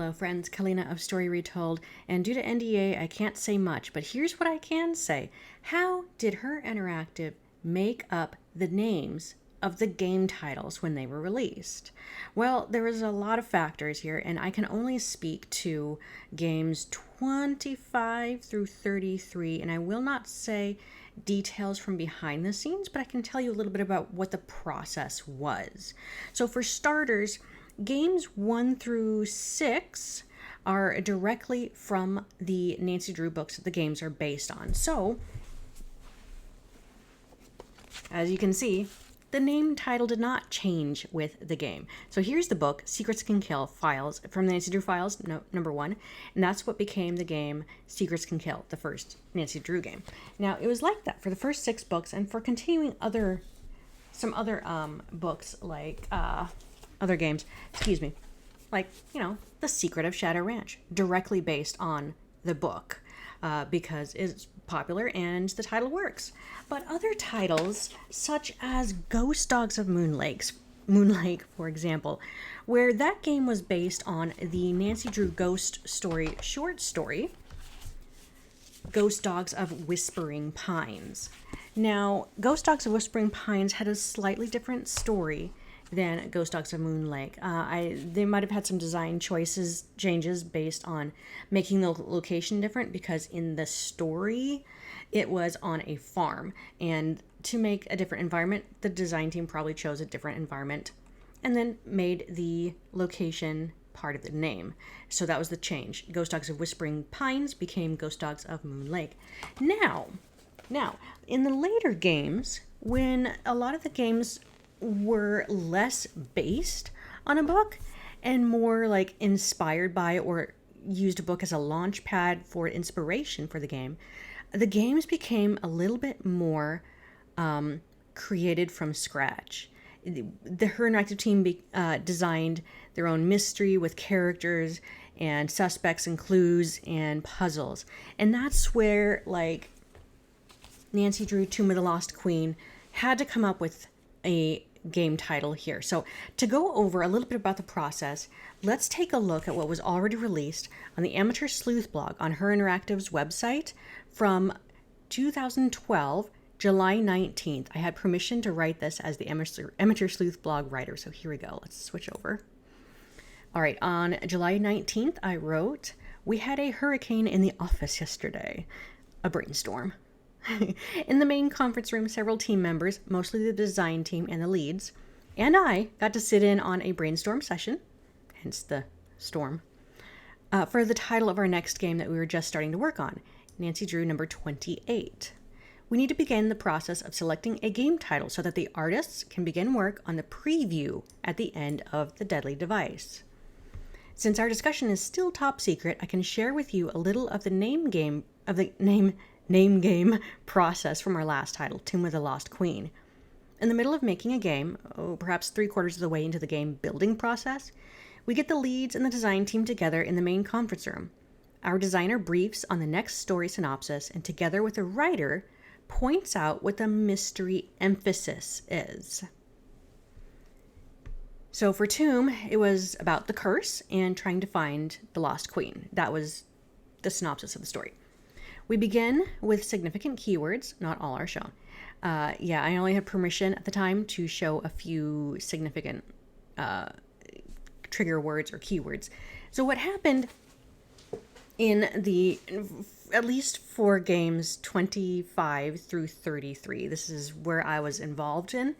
Hello friends, Calina of StoryRetold, and due to NDA I can't say much, but here's what I can say. How did HeR Interactive make up the names of the game titles when they were released? Well, there was a lot of factors here, and I can only speak to games 25 through 33, and I will not say details from behind the scenes, but I can tell you a little bit about what the process was. So for starters, games 1 through 6 are directly from the Nancy Drew books that the games are based on. So, as you can see, the name title did not change with the game. So here's the book, Secrets Can Kill Files, from the Nancy Drew Files, number 1. And that's what became the game Secrets Can Kill, the first Nancy Drew game. Now, it was like that for the first 6 books, and for continuing some other books like other games, like, The Secret of Shadow Ranch, directly based on the book, because it's popular and the title works. But other titles, such as Ghost Dogs of Moon Lake, for example, where that game was based on the Nancy Drew ghost story short story, Ghost Dogs of Whispering Pines. Now, Ghost Dogs of Whispering Pines had a slightly different story than Ghost Dogs of Moon Lake. They might have had some design changes based on making the location different, because in the story it was on a farm, and to make a different environment, the design team probably chose a different environment and then made the location part of the name. So that was the change. Ghost Dogs of Whispering Pines became Ghost Dogs of Moon Lake. Now, in the later games, when a lot of the games were less based on a book and more like inspired by or used a book as a launch pad for inspiration for the game, the games became a little bit more created from scratch. The HeR Interactive team designed their own mystery with characters and suspects and clues and puzzles. And that's where, like, Nancy Drew Tomb of the Lost Queen had to come up with a game title here. So to go over a little bit about the process, let's take a look at what was already released on the Amateur Sleuth Blog on HeR Interactive's website from 2012, July 19th. I had permission to write this as the Amateur Sleuth Blog writer, so here we go. Let's switch over. All right, on July 19th, I wrote, "We had a hurricane in the office yesterday. A brainstorm." In the main conference room, several team members, mostly the design team and the leads, and I got to sit in on a brainstorm session, hence the storm, for the title of our next game that we were just starting to work on, Nancy Drew number 28. We need to begin the process of selecting a game title so that the artists can begin work on the preview at the end of The Deadly Device. Since our discussion is still top secret, I can share with you a little of the name game process from our last title, Tomb of the Lost Queen. In the middle of making a game, perhaps 3/4 of the way into the game building process, we get the leads and the design team together in the main conference room. Our designer briefs on the next story synopsis, and together with the writer, points out what the mystery emphasis is. So for Tomb, it was about the curse and trying to find the lost queen. That was the synopsis of the story. We begin with significant keywords, not all are shown. I only had permission at the time to show a few significant trigger words or keywords. So what happened at least for games 25 through 33, this is where I was involved in,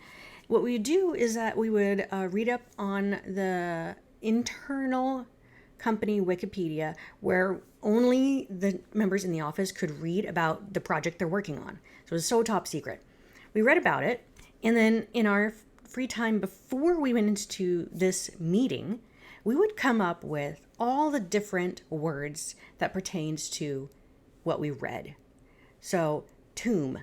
what we would do is that we would read up on the internal company Wikipedia, where only the members in the office could read about the project they're working on. So it was so top secret. We read about it, and then in our free time before we went into this meeting, we would come up with all the different words that pertains to what we read. So tomb,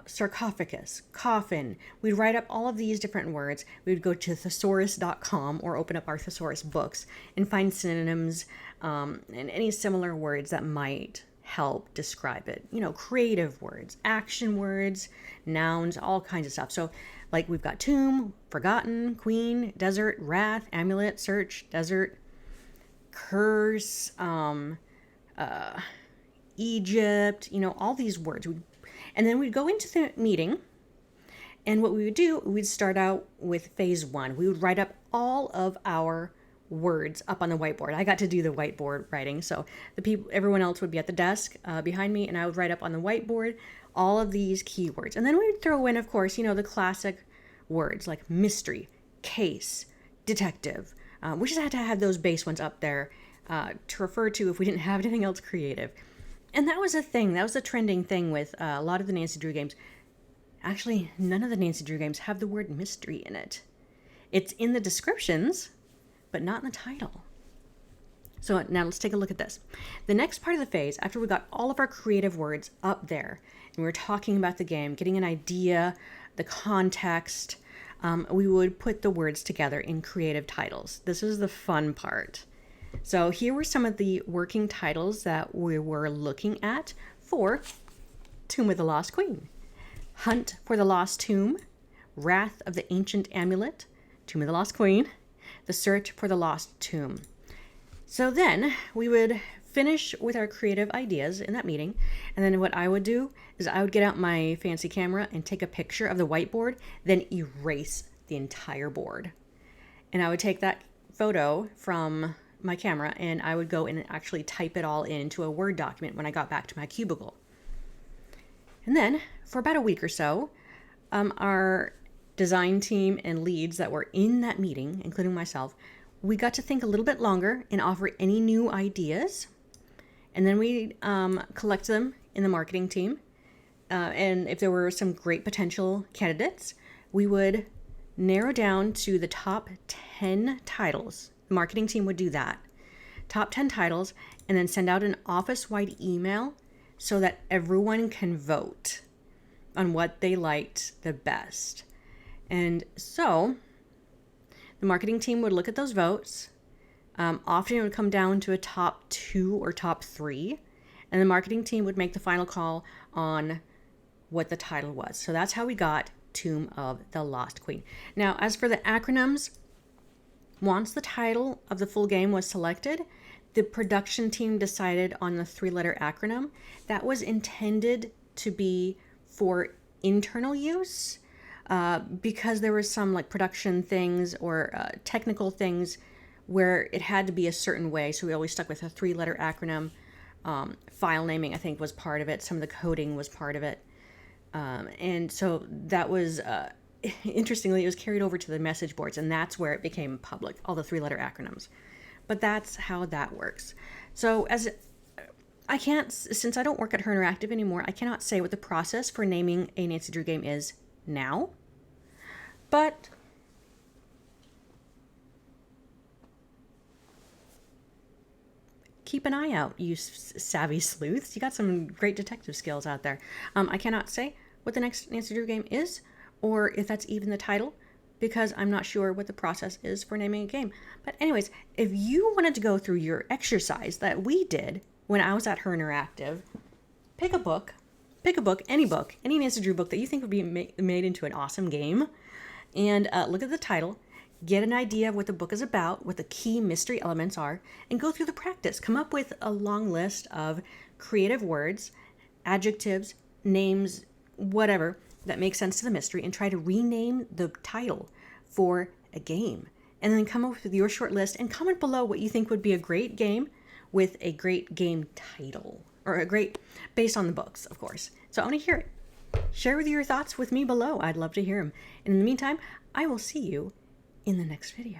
sarcophagus, coffin. We'd write up all of these different words. We would go to thesaurus.com or open up our thesaurus books and find synonyms and any similar words that might help describe it. Creative words, action words, nouns, all kinds of stuff. So like we've got tomb, forgotten, queen, desert, wrath, amulet, search, desert, curse, Egypt, all these words. And then we'd go into the meeting, and what we would do, we'd start out with phase 1. We would write up all of our words up on the whiteboard. I got to do the whiteboard writing, so everyone else would be at the desk behind me, and I would write up on the whiteboard all of these keywords. And then we'd throw in, of course, the classic words like mystery, case, detective. We just had to have those base ones up there to refer to if we didn't have anything else creative. And that was a thing. That was a trending thing with a lot of the Nancy Drew games. Actually, none of the Nancy Drew games have the word mystery in it. It's in the descriptions, but not in the title. So now let's take a look at this. The next part of the phase, after we got all of our creative words up there, and we were talking about the game, getting an idea, the context, we would put the words together in creative titles. This is the fun part. So here were some of the working titles that we were looking at for Tomb of the Lost Queen. Hunt for the Lost Tomb, Wrath of the Ancient Amulet, Tomb of the Lost Queen, The Search for the Lost Tomb. So then we would finish with our creative ideas in that meeting, and then what I would do is I would get out my fancy camera and take a picture of the whiteboard, then erase the entire board. And I would take that photo from my camera and I would go and actually type it all into a Word document when I got back to my cubicle. And then for about a week or so, our design team and leads that were in that meeting, including myself, we got to think a little bit longer and offer any new ideas. And then we collect them in the marketing team. And if there were some great potential candidates, we would narrow down to the top 10 titles. The marketing team would do that. Top 10 titles, and then send out an office-wide email so that everyone can vote on what they liked the best. And so the marketing team would look at those votes. Often it would come down to a top 2 or top 3, and the marketing team would make the final call on what the title was. So that's how we got Tomb of the Lost Queen. Now, as for the acronyms, once the title of the full game was selected, the production team decided on the 3-letter acronym that was intended to be for internal use because there was some production things or technical things where it had to be a certain way. So we always stuck with a 3-letter acronym. File naming, I think, was part of it. Some of the coding was part of it. And so that was, interestingly, it was carried over to the message boards, and that's where it became public, all the 3-letter acronyms. But that's how that works. So since I don't work at HeR Interactive anymore, I cannot say what the process for naming a Nancy Drew game is now. But keep an eye out, you savvy sleuths. You got some great detective skills out there. I cannot say what the next Nancy Drew game is, or if that's even the title, because I'm not sure what the process is for naming a game. But anyways, if you wanted to go through your exercise that we did when I was at HeR Interactive, pick a book, any Nancy Drew book that you think would be made into an awesome game, and look at the title, get an idea of what the book is about, what the key mystery elements are, and go through the practice. Come up with a long list of creative words, adjectives, names, whatever, that makes sense to the mystery, and try to rename the title for a game. And then come up with your short list and comment below what you think would be a great game with a great game title, or a great, based on the books, of course. So I want to hear it. Share your thoughts with me below. I'd love to hear them. And in the meantime, I will see you in the next video.